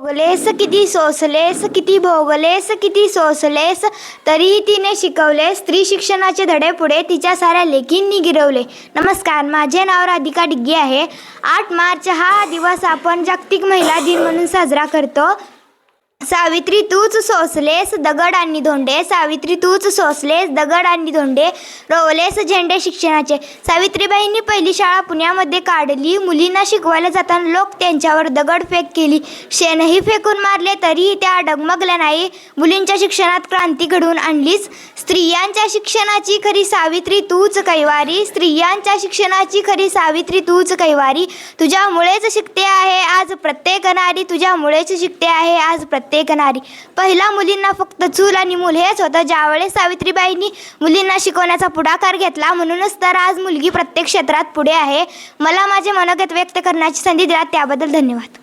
भोगलेस किती सोसलेस, किती भोगलेस किती सोसलेस, तरीही तिने शिकवले स्त्री शिक्षणाचे धडे पुढे तिच्या साऱ्या लेकींनी गिरवले. नमस्कार, माझे नाव राधिका डिग्गे आहे. 8 मार्च हा दिवस आपण जागतिक महिला दिन म्हणून साजरा करतो. सावित्री तूच सोसलेस दगड आणि धोंडे, सावित्री तूच सोसलेस दगड आणि धोंडे, रोवलेस झेंडे शिक्षणाचे. सावित्रीबाईंनी पहिली शाळा पुण्यामध्ये काढली. मुलींना शिकवायला जाताना लोक त्यांच्यावर दगडफेक केली, शेणही फेकून मारले, तरीही त्या डगमगल्या नाही. मुलींच्या शिक्षणात क्रांती घडवून आणलीच. स्त्रियांच्या शिक्षणाची खरी सावित्री तूच कैवारी, स्त्रियांच्या शिक्षणाची खरी सावित्री तूच कैवारी. तुझ्यामुळेच शिकते आहे आज प्रत्येक नारी, तुझ्यामुळेच शिकते आहे आज प्रत्येक नारी. पहिला मुलींना फक्त चूल आणि मूल हेच होतं. ज्यावेळेस सावित्रीबाईंनी मुलींना शिकवण्याचा पुढाकार घेतला, म्हणूनच तर आज मुलगी प्रत्येक क्षेत्रात पुढे आहे. मला माझे मनोगत व्यक्त करण्याची संधी दिला त्याबद्दल धन्यवाद.